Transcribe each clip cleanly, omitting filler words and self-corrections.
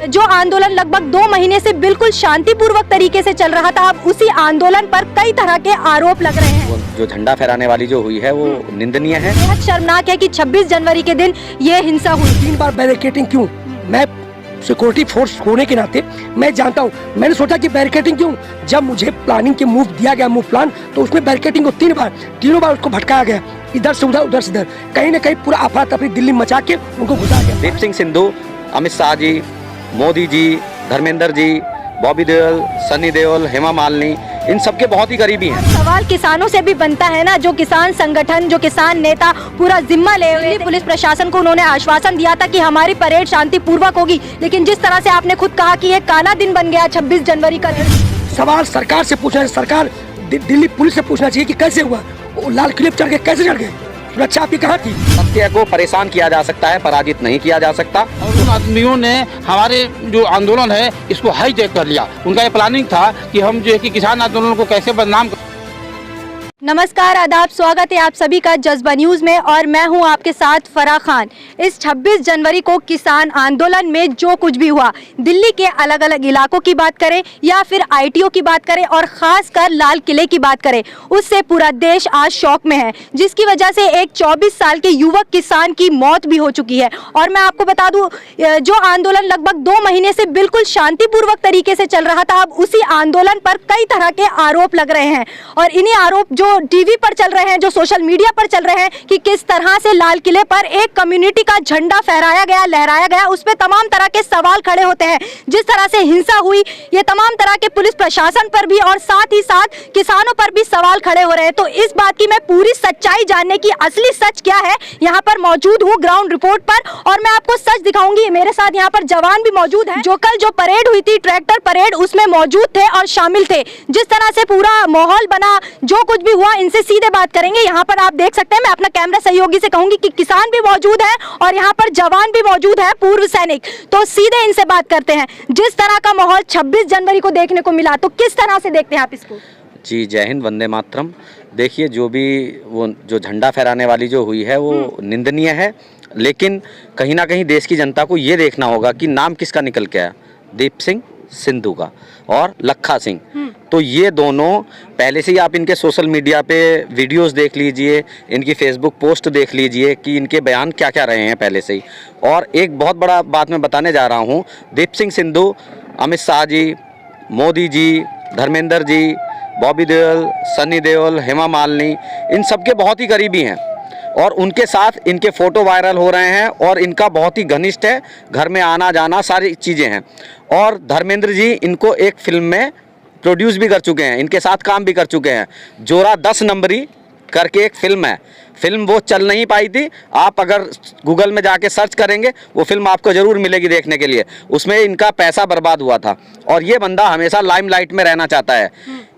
जो आंदोलन लगभग 2 महीने से बिल्कुल शांतिपूर्वक तरीके से चल रहा था, अब उसी आंदोलन पर कई तरह के आरोप लग रहे हैं। जो झंडा फहराने वाली जो हुई है वो निंदनीय है। बेहद शर्मनाक है कि 26 जनवरी के दिन ये हिंसा हुई। 3 बार बैरिकेडिंग क्यों? मैं सिक्योरिटी फोर्स होने के नाते मैं जानता हूँ, मैंने सोचा कि बैरिकेडिंग क्यों। जब मुझे प्लानिंग के मूव दिया गया, मूव प्लान, तो उसमें बैरिकेडिंग को तीनों बार उसको भटकाया गया, इधर से उधर, उधर से इधर, कहीं न कहीं पूरा अफरा तफरी दिल्ली मचा के उनको घुसा गया। दीप सिंह सिद्धू, अमित शाह जी, मोदी जी, धर्मेंद्र जी, बॉबी देओल, सनी देओल, हेमा मालिनी, इन सबके बहुत ही करीबी हैं। सवाल किसानों से भी बनता है ना, जो किसान संगठन, जो किसान नेता पूरा जिम्मा ले हुए थे। पुलिस प्रशासन को उन्होंने आश्वासन दिया था कि हमारी परेड शांतिपूर्वक होगी, लेकिन जिस तरह से आपने खुद कहा कि ये काला दिन बन गया 26 जनवरी का। सवाल सरकार से पूछना, सरकार दिल्ली पुलिस से पूछना चाहिए कि कैसे हुआ, लाल किले पर चढ़ गए, कैसे चढ़ गए, सुरक्षा आपकी कहाँ थी? सत्य को परेशान किया जा सकता है, पराजित नहीं किया जा सकता। और उन आदमियों ने हमारे जो आंदोलन है इसको हाईजैक कर लिया। उनका ये प्लानिंग था कि हम जो है कि किसान आंदोलन को कैसे बदनाम। नमस्कार, आदाब, स्वागत है आप सभी का जज्बा न्यूज़ में और मैं हूं आपके साथ फराह खान। इस 26 जनवरी को किसान आंदोलन में जो कुछ भी हुआ, दिल्ली के अलग अलग इलाकों की बात करें या फिर आईटीओ की बात करें और ख़ासकर लाल किले की बात करें, उससे पूरा देश आज शॉक में है, जिसकी वजह से एक 24 साल के युवक किसान की मौत भी हो चुकी है। और मैं आपको बता दूं, जो आंदोलन लगभग 2 महीने से बिल्कुल शांतिपूर्वक तरीके से चल रहा था, अब उसी आंदोलन पर कई तरह के आरोप लग रहे हैं। और इन्हीं आरोप जो टीवी पर चल रहे हैं, जो सोशल मीडिया पर चल रहे हैं, कि किस तरह से लाल किले पर एक कम्युनिटी का झंडा फहराया गया, लहराया गया, उस पर तमाम तरह के सवाल खड़े होते हैं। जिस तरह से हिंसा हुई, ये तमाम तरह के पुलिस प्रशासन पर भी और साथ ही साथ किसानों पर भी सवाल खड़े हो रहे हैं। तो इस बात की मैं पूरी सच्चाई जानने की, असली सच क्या है, यहाँ पर मौजूद हूँ ग्राउंड रिपोर्ट पर और मैं आपको सच दिखाऊंगी। मेरे साथ यहाँ पर जवान भी मौजूद है, जो कल जो परेड हुई थी, ट्रैक्टर परेड, उसमें मौजूद थे और शामिल थे। जिस तरह से पूरा माहौल बना, जो कुछ भी हुआ, इनसे सीधे बात करेंगे। यहाँ पर आप देख सकते हैं, मैं अपना कैमरा सहयोगी से कहूंगी कि किसान भी मौजूद है और यहाँ पर जवान भी मौजूद है, पूर्व सैनिक। तो सीधे इनसे बात करते हैं। जिस तरह का माहौल 26 जनवरी को देखने को मिला, तो किस तरह से देखते हैं आप इसको? जी, जय हिंद, वंदे मातरम। देखिए, जो भी वो जो झंडा फहराने वाली जो हुई है वो निंदनीय है, लेकिन कहीं ना कहीं देश की जनता को ये देखना होगा कि नाम किसका निकल के आया, दीप सिंह सिद्धू का और लखा सिंह। तो ये दोनों पहले से ही आप इनके सोशल मीडिया पे वीडियोस देख लीजिए, इनकी फेसबुक पोस्ट देख लीजिए कि इनके बयान क्या क्या रहे हैं पहले से ही। और एक बहुत बड़ा बात मैं बताने जा रहा हूँ, दीप सिंह सिद्धू, अमित शाह जी, मोदी जी, धर्मेंद्र जी, बॉबी देओल, सनी देओल, हेमा मालिनी, इन सबके बहुत ही करीबी हैं और उनके साथ इनके फ़ोटो वायरल हो रहे हैं और इनका बहुत ही घनिष्ठ है, घर में आना जाना सारी चीज़ें हैं। और धर्मेंद्र जी इनको एक फिल्म में प्रोड्यूस भी कर चुके हैं, इनके साथ काम भी कर चुके हैं। जोरा 10 नंबरी करके एक फिल्म है, फिल्म वो चल नहीं पाई थी। आप अगर गूगल में जाके सर्च करेंगे, वो फिल्म आपको ज़रूर मिलेगी देखने के लिए। उसमें इनका पैसा बर्बाद हुआ था और ये बंदा हमेशा लाइमलाइट में रहना चाहता है।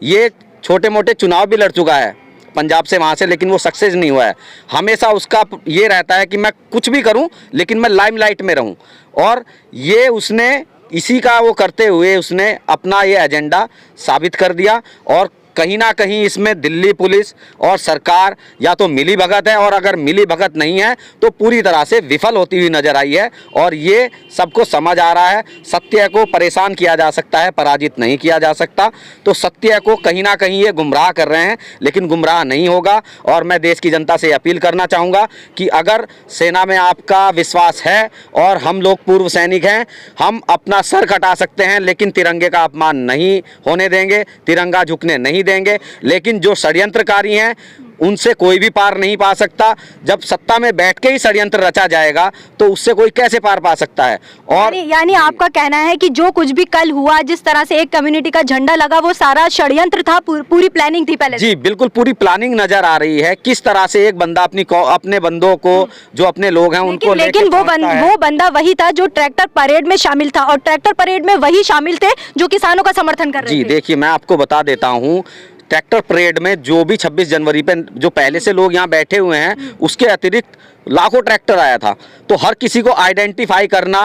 ये छोटे मोटे चुनाव भी लड़ चुका है पंजाब से, वहाँ से, लेकिन वो सक्सेस नहीं हुआ है। हमेशा उसका ये रहता है कि मैं कुछ भी करूँ लेकिन मैं लाइमलाइट में रहूँ, और ये उसने इसी का वो करते हुए उसने अपना ये एजेंडा साबित कर दिया। और कहीं ना कहीं इसमें दिल्ली पुलिस और सरकार या तो मिली भगत है, और अगर मिली भगत नहीं है तो पूरी तरह से विफल होती हुई नजर आई है। और ये सबको समझ आ रहा है, सत्य को परेशान किया जा सकता है, पराजित नहीं किया जा सकता। तो सत्य को कहीं ना कहीं ये गुमराह कर रहे हैं, लेकिन गुमराह नहीं होगा। और मैं देश की जनता से अपील करना चाहूँगा कि अगर सेना में आपका विश्वास है और हम लोग पूर्व सैनिक हैं, हम अपना सर कटा सकते हैं लेकिन तिरंगे का अपमान नहीं होने देंगे, तिरंगा झुकने नहीं देंगे। लेकिन जो षड्यंत्रकारी हैं उनसे कोई भी पार नहीं पा सकता। जब सत्ता में बैठ के ही षड्यंत्र रचा जाएगा तो उससे कोई कैसे पार पा सकता है? और यानी आपका कहना है कि जो कुछ भी कल हुआ, जिस तरह से एक कम्युनिटी का झंडा लगा, वो सारा षड्यंत्र था, पूरी प्लानिंग थी पहले? जी बिल्कुल, पूरी प्लानिंग नजर आ रही है। किस तरह से एक बंदा अपने बंदों को, जो अपने लोग हैं उनको, लेकिन वो बंदा वही था जो ट्रैक्टर परेड में शामिल था, और ट्रैक्टर परेड में वही शामिल थे जो किसानों का समर्थन कर रहे थे। जी देखिए, मैं आपको बता देता हूँ, ट्रैक्टर परेड में जो भी 26 जनवरी पे जो पहले से लोग यहाँ बैठे हुए हैं, उसके अतिरिक्त लाखों ट्रैक्टर आया था। तो हर किसी को आइडेंटिफाई करना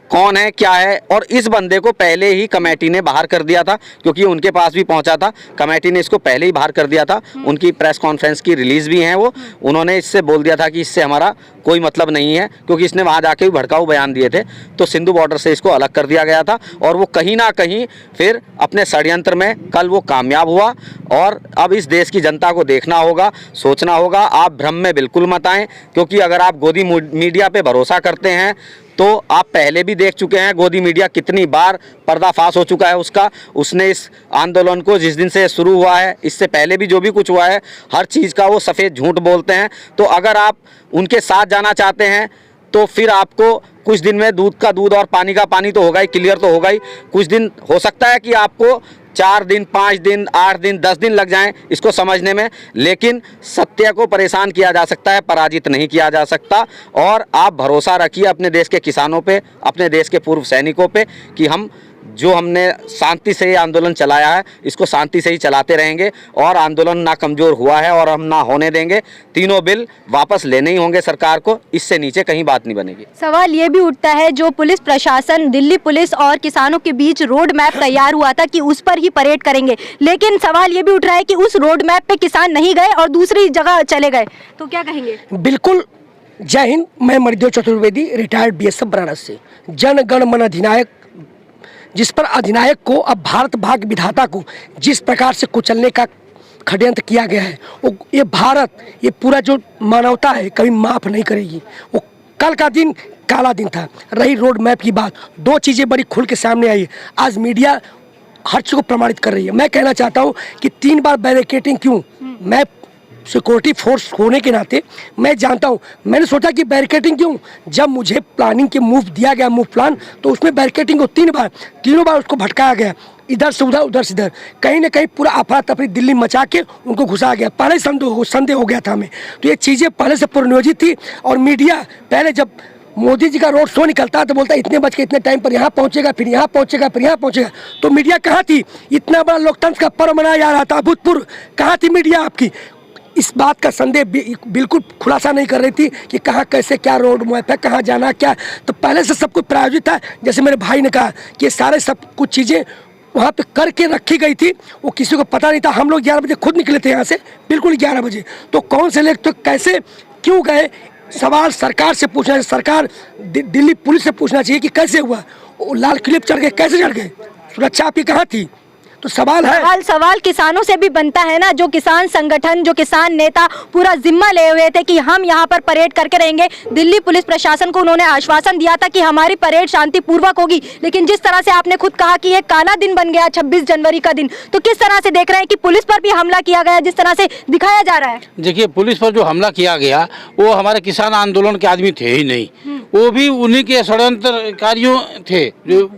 कौन है क्या है। और इस बंदे को पहले ही कमेटी ने बाहर कर दिया था, क्योंकि उनके पास भी पहुंचा था। कमेटी ने इसको पहले ही बाहर कर दिया था। उनकी प्रेस कॉन्फ्रेंस की रिलीज भी है वो। उन्होंने इससे बोल दिया था कि इससे हमारा कोई मतलब नहीं है, क्योंकि इसने वहाँ जाके भी भड़काऊ बयान दिए थे। तो सिंधु बॉर्डर से इसको अलग कर दिया गया था और वो कहीं ना कहीं फिर अपने षड्यंत्र में कल वो कामयाब हुआ। और अब इस देश की जनता को देखना होगा, सोचना होगा। आप भ्रम में बिल्कुल मत आएं, क्योंकि अगर आप गोदी मीडिया पे भरोसा करते हैं तो आप पहले भी देख चुके हैं गोदी मीडिया कितनी बार पर्दाफाश हो चुका है उसका। उसने इस आंदोलन को जिस दिन से शुरू हुआ है, इससे पहले भी जो भी कुछ हुआ है, हर चीज़ का वो सफ़ेद झूठ बोलते हैं। तो अगर आप उनके साथ जाना चाहते हैं तो फिर आपको कुछ दिन में दूध का दूध और पानी का पानी तो होगा ही, क्लियर तो होगा ही। कुछ दिन हो सकता है कि आपको 4 दिन, 5 दिन, 8 दिन, 10 दिन लग जाएं इसको समझने में, लेकिन सत्य को परेशान किया जा सकता है, पराजित नहीं किया जा सकता। और आप भरोसा रखिए अपने देश के किसानों पे, अपने देश के पूर्व सैनिकों पे, कि हम जो हमने शांति से ये आंदोलन चलाया है इसको शांति से ही चलाते रहेंगे। और आंदोलन ना कमज़ोर हुआ है और हम ना होने देंगे। तीनों बिल वापस लेने ही होंगे सरकार को, इससे नीचे कहीं बात नहीं बनेगी। सवाल ये भी उठता है, जो पुलिस प्रशासन, दिल्ली पुलिस और किसानों के बीच रोड मैप तैयार हुआ था कि उस पर ही परेड करेंगे, लेकिन सवाल ये भी उठ रहा है कि उस रोड मैप पे किसान नहीं गए और दूसरी जगह चले गए, तो क्या कहेंगे? बिल्कुल। जय हिंद। मैं मणिदेव चतुर्वेदी, रिटायर्ड बीएसएफ बनारस से। जन गण मन अधिनायक, जिस पर अधिनायक को, अब भारत भाग्य विधाता को जिस प्रकार से कुचलने का षड्यंत्र किया गया है, वो ये भारत, ये पूरा जो मानवता है कभी माफ़ नहीं करेगी। वो कल का दिन काला दिन था। रही रोड मैप की बात, 2 चीज़ें बड़ी खुल के सामने आई। आज मीडिया हर चीज़ को प्रमाणित कर रही है। मैं कहना चाहता हूँ कि 3 बार बैरिकेटिंग क्यों? मैं सिक्योरिटी फोर्स होने के नाते मैं जानता हूँ। मैंने सोचा कि बैरिकेटिंग क्यों, जब मुझे प्लानिंग के मूव दिया गया, मूव प्लान, तो उसमें बैरिकेटिंग को 3 बार, तीनों बार उसको भटकाया गया, इधर से उधर, उधर से इधर, कहीं ना कहीं पूरा अफरा तफरी दिल्ली मचा के उनको घुसा गया। पहले संदेह हो गया था हमें। तो ये चीज़ें पहले से पूर्वनियोजित थी। और मीडिया पहले जब मोदी जी का रोड शो निकलता है तो बोलता है इतने बज के इतने टाइम पर यहाँ पहुँचेगा, फिर यहाँ पहुँचेगा, फिर यहाँ पहुँचेगा। तो मीडिया कहाँ थी? इतना बड़ा लोकतंत्र का पर्व मनाया जा रहा था, अभूतपूर्व, कहाँ थी मीडिया आपकी? इस बात का संदेह बिल्कुल खुलासा नहीं कर रही थी कि कहाँ कैसे क्या रोड मैप है, कहाँ जाना क्या। तो पहले से सब कुछ प्रायोजित था। जैसे मेरे भाई ने कहा कि ये सारे सब कुछ चीज़ें वहाँ पे करके रखी गई थी, वो किसी को पता नहीं था। हम लोग 11 बजे खुद निकले थे यहाँ से, बिल्कुल 11 बजे। तो कौन से लेख, तो कैसे, क्यों गए, सवाल सरकार से पूछना चाहिए। सरकार दिल्ली पुलिस से पूछना चाहिए कि कैसे हुआ, वो लाल किले पर चढ़ गए, कैसे चढ़ गए, सुरक्षा आपकी कहाँ थी? तो सवाल है, सवाल किसानों से भी बनता है ना। जो किसान संगठन, जो किसान नेता पूरा जिम्मा ले हुए थे कि हम यहाँ पर परेड करके रहेंगे। दिल्ली पुलिस प्रशासन को उन्होंने आश्वासन दिया था कि हमारी परेड शांतिपूर्वक होगी, लेकिन जिस तरह से आपने खुद कहा कि ये काला दिन बन गया 26 जनवरी का दिन, तो किस तरह से देख रहे हैं कि पुलिस पर भी हमला किया गया जिस तरह से दिखाया जा रहा है? देखिए, पुलिस पर जो हमला किया गया वो हमारे किसान आंदोलन के आदमी थे ही नहीं, वो भी उन्हीं के षड्यंत्रकारियों थे, जो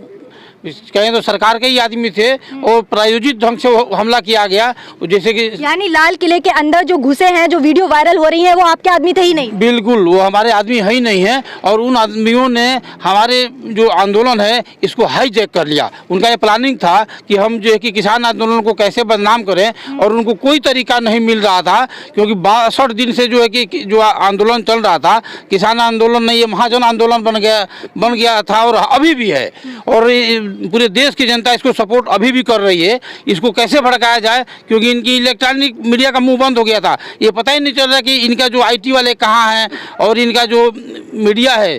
कहें तो सरकार के ही आदमी थे और प्रायोजित ढंग से हमला किया गया। जैसे कि यानी लाल किले के अंदर जो घुसे हैं, जो वीडियो वायरल हो रही है, वो आपके आदमी थे ही नहीं? बिल्कुल, वो हमारे आदमी है ही नहीं है। और उन आदमियों ने हमारे जो आंदोलन है इसको हाईजैक कर लिया। उनका ये प्लानिंग था कि हम जो है कि किसान आंदोलन को कैसे बदनाम करें, और उनको कोई तरीका नहीं मिल रहा था, क्योंकि 62 दिन से जो है कि जो आंदोलन चल रहा था, किसान आंदोलन नहीं, ये महाजन आंदोलन बन गया था और अभी भी है। और पूरे देश की जनता इसको सपोर्ट अभी भी कर रही है। इसको कैसे भड़काया जाए, क्योंकि इनकी इलेक्ट्रॉनिक मीडिया का मुंह बंद हो गया था। ये पता ही नहीं चल रहा कि इनका जो आईटी वाले कहाँ हैं, और इनका जो मीडिया है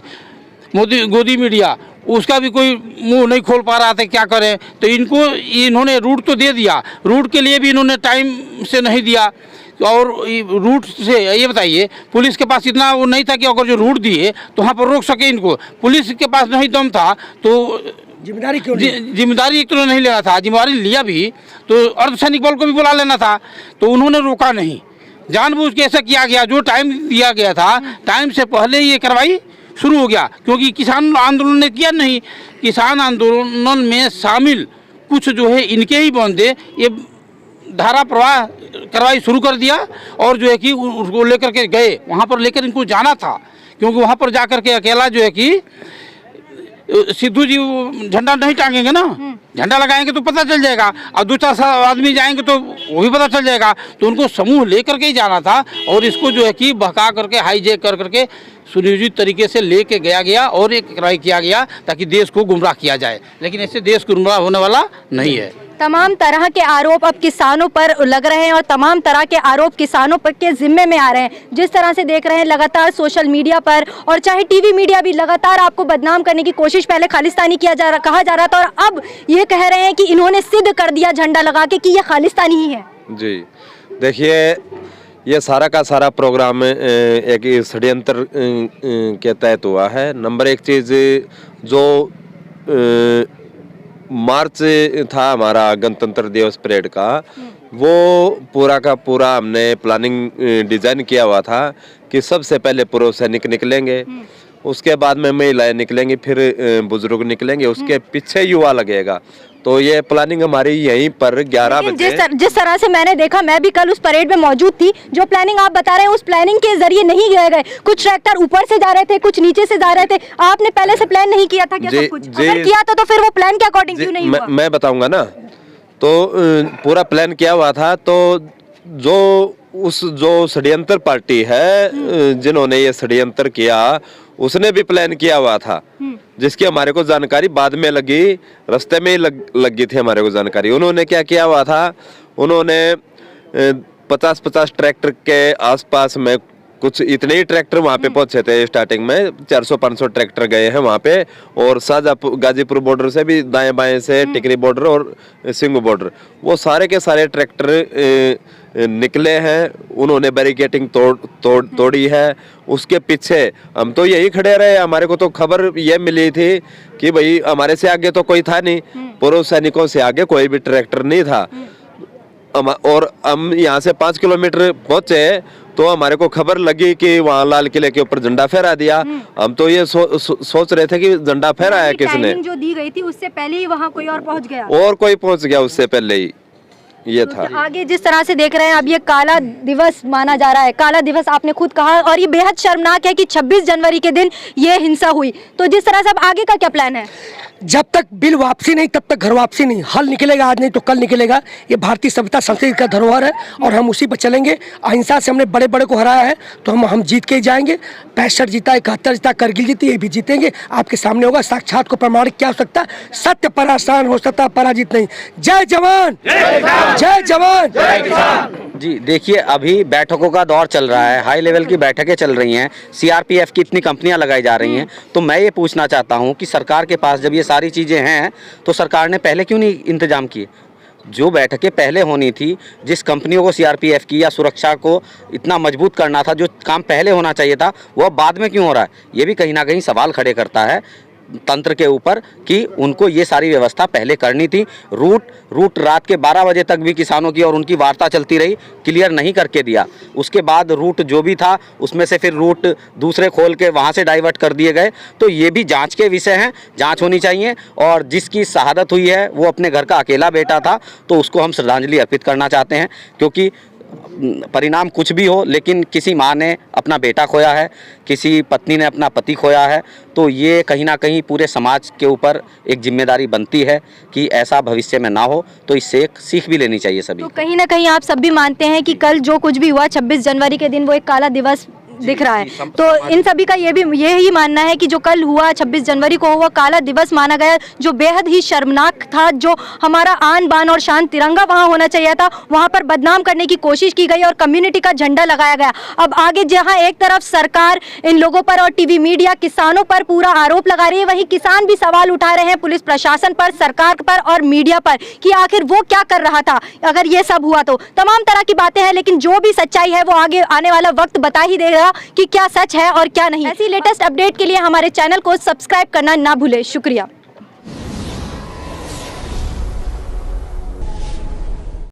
गोदी मीडिया, उसका भी कोई मुंह नहीं खोल पा रहा था क्या करें। तो इन्होंने रूट तो दे दिया, रूट के लिए भी इन्होंने टाइम से नहीं दिया। और रूट से ये बताइए, पुलिस के पास इतना वो नहीं था कि अगर जो रूट दिए तो वहाँ पर रोक सके इनको। पुलिस के पास नहीं दम था तो जिम्मेदारी क्यों नहीं? जिम्मेदारी एक तो नहीं लेना था, जिम्मेदारी लिया भी तो अर्धसैनिक बल को भी बुला लेना था। तो उन्होंने रोका नहीं, जानबूझ के ऐसा किया गया। जो टाइम दिया गया था, टाइम से पहले ये कार्रवाई शुरू हो गया, क्योंकि किसान आंदोलन ने किया नहीं। किसान आंदोलन में शामिल कुछ जो है इनके ही बंदे ये धारा प्रवाह कार्रवाई शुरू कर दिया, और जो है कि उसको लेकर के गए, वहाँ पर लेकर इनको जाना था, क्योंकि वहाँ पर जाकर के अकेला जो है कि सिद्धू जी झंडा नहीं टांगेंगे ना, झंडा लगाएंगे तो पता चल जाएगा, और 2-4 आदमी जाएंगे तो वो भी पता चल जाएगा। तो उनको समूह लेकर के ही जाना था, और इसको जो है कि बहका करके हाईजैक कर करके सुनियोजित तरीके से लेके गया और एक कार्रवाई किया गया ताकि देश को गुमराह किया जाए, लेकिन ऐसे देश को गुमराह होने वाला नहीं है। तमाम तरह के आरोप अब किसानों पर लग रहे हैं और तमाम तरह के आरोप किसानों पर के जिम्मे में आ रहे हैं। जिस तरह से देख रहे हैं लगातार सोशल मीडिया पर और चाहे टीवी मीडिया भी लगातार आपको बदनाम करने की कोशिश, पहले खालिस्तानी कहा जा रहा था और अब ये कह रहे हैं कि इन्होंने सिद्ध कर दिया झंडा लगा के कि ये खालिस्तानी ही है। जी देखिए, ये सारा का सारा प्रोग्राम एक षड्यंत्र के तहत हुआ है। नंबर एक चीज़, जो मार्च था हमारा गणतंत्र दिवस परेड का, वो पूरा का पूरा हमने प्लानिंग डिज़ाइन किया हुआ था कि सबसे पहले पूर्व सैनिक निकलेंगे, उसके बाद में महिलाएं निकलेंगी, फिर बुजुर्ग निकलेंगे, उसके पीछे युवा लगेगा। तो ये प्लानिंग हमारी यहीं पर 11 बजे जिस तरह से मैंने देखा, मैं भी कल उस परेड में मौजूद थी, जो प्लानिंग आप बता रहे हैं उस प्लानिंग के जरिए नहीं गए। कुछ ट्रैक्टर ऊपर से जा रहे थे, कुछ नीचे से जा रहे थे। आपने पहले से प्लान नहीं किया था क्या? सब कुछ अगर किया था तो फिर वो प्लान के अकॉर्डिंग क्यों नहीं हुआ? मैं बताऊंगा ना। तो पूरा प्लान किया हुआ था। तो जो षड्यंत्र पार्टी है, जिन्होंने ये षड्यंत्र किया, उसने भी प्लान किया हुआ था, जिसकी हमारे को जानकारी बाद में लगी, रास्ते में ही लगी थी हमारे को जानकारी। उन्होंने क्या किया हुआ था, उन्होंने 50-50 ट्रैक्टर के आसपास में कुछ इतने ही ट्रैक्टर वहाँ पे पहुंचे थे। स्टार्टिंग में 400-500 ट्रैक्टर गए हैं वहाँ पे, और शाहजहाँपुर गाजीपुर बॉर्डर से भी दाएं बाएं से टिकरी बॉर्डर और सिंघू बॉर्डर, वो सारे के सारे ट्रैक्टर निकले हैं। उन्होंने बैरिकेटिंग तोड़ी है। उसके पीछे हम तो यही खड़े रहे। हमारे को तो खबर ये मिली थी कि भाई हमारे से आगे तो कोई था नहीं, पूर्व सैनिकों से आगे कोई भी ट्रैक्टर नहीं था। और हम यहाँ से 5 किलोमीटर पहुंचे तो हमारे को खबर लगी कि वहाँ लाल किले के ऊपर झंडा फहरा दिया। हम तो ये सोच रहे थे कि झंडा फहराया किसने। जो दी गई थी उससे पहले ही वहाँ कोई और पहुँच गया, और कोई पहुँच गया उससे पहले ही, ये था। आगे जिस तरह से देख रहे हैं अब ये काला दिवस माना जा रहा है। काला दिवस आपने खुद कहा, और ये बेहद शर्मनाक है कि 26 जनवरी के दिन ये हिंसा हुई। तो जिस तरह से अब आगे का क्या प्लान है? जब तक बिल वापसी नहीं तब तक घर वापसी नहीं। हल निकलेगा आज नहीं तो कल निकलेगा। ये भारतीय सभ्यता संस्कृति का धरोहर है और हम उसी पर चलेंगे। अहिंसा से हमने बड़े बड़े को हराया है, तो हम जीत के ही जाएंगे। 65 जीता, 71 जीता, करगिल जीती, ये भी जीतेंगे। आपके सामने होगा, साक्षात को प्रमाणित क्या हो सकता है? सत्य पर आसान हो सकता है, पराजित नहीं। जय जवान, जय जवान, जय किसान। जी देखिए, अभी बैठकों का दौर चल रहा है, हाई लेवल की बैठकें चल रही हैं, सीआरपीएफ की इतनी कंपनियां लगाई जा रही हैं। तो मैं ये पूछना चाहता हूं कि सरकार के पास जब ये सारी चीज़ें हैं तो सरकार ने पहले क्यों नहीं इंतजाम किए? जो बैठकें पहले होनी थी, जिस कंपनियों को सीआरपीएफ की या सुरक्षा को इतना मजबूत करना था, जो काम पहले होना चाहिए था, वो अब बाद में क्यों हो रहा है? ये भी कहीं ना कहीं सवाल खड़े करता है तंत्र के ऊपर कि उनको ये सारी व्यवस्था पहले करनी थी। रूट रात के 12 बजे तक भी किसानों की और उनकी वार्ता चलती रही, क्लियर नहीं करके दिया। उसके बाद रूट जो भी था उसमें से फिर रूट दूसरे खोल के वहाँ से डाइवर्ट कर दिए गए। तो ये भी जांच के विषय हैं, जांच होनी चाहिए। और जिसकी शहादत हुई है वो अपने घर का अकेला बेटा था, तो उसको हम श्रद्धांजलि अर्पित करना चाहते हैं, क्योंकि परिणाम कुछ भी हो, लेकिन किसी माँ ने अपना बेटा खोया है, किसी पत्नी ने अपना पति खोया है। तो ये कहीं ना कहीं पूरे समाज के ऊपर एक जिम्मेदारी बनती है कि ऐसा भविष्य में ना हो। तो इससे एक सीख भी लेनी चाहिए सभी। तो कहीं ना कहीं आप सब भी मानते हैं कि कल जो कुछ भी हुआ 26 जनवरी के दिन वो एक काला दिवस दिख रहा है। तो इन सभी का यही मानना है कि जो कल हुआ 26 जनवरी को हुआ काला दिवस माना गया, जो बेहद ही शर्मनाक था। जो हमारा आन बान और शान तिरंगा वहाँ होना चाहिए था, वहाँ पर बदनाम करने की कोशिश की गई और कम्युनिटी का झंडा लगाया गया। अब आगे जहाँ एक तरफ सरकार इन लोगों पर और टीवी मीडिया किसानों पर पूरा आरोप लगा रही है, वहीं किसान भी सवाल उठा रहे हैं पुलिस प्रशासन पर, सरकार पर और मीडिया पर कि आखिर वो क्या कर रहा था अगर ये सब हुआ। तो तमाम तरह की बातें हैं, लेकिन जो भी सच्चाई है वो आगे आने वाला वक्त बता ही देगा कि क्या सच है और क्या नहीं। ऐसी लेटेस्ट अपडेट के लिए हमारे चैनल को सब्सक्राइब करना ना भूलें। शुक्रिया।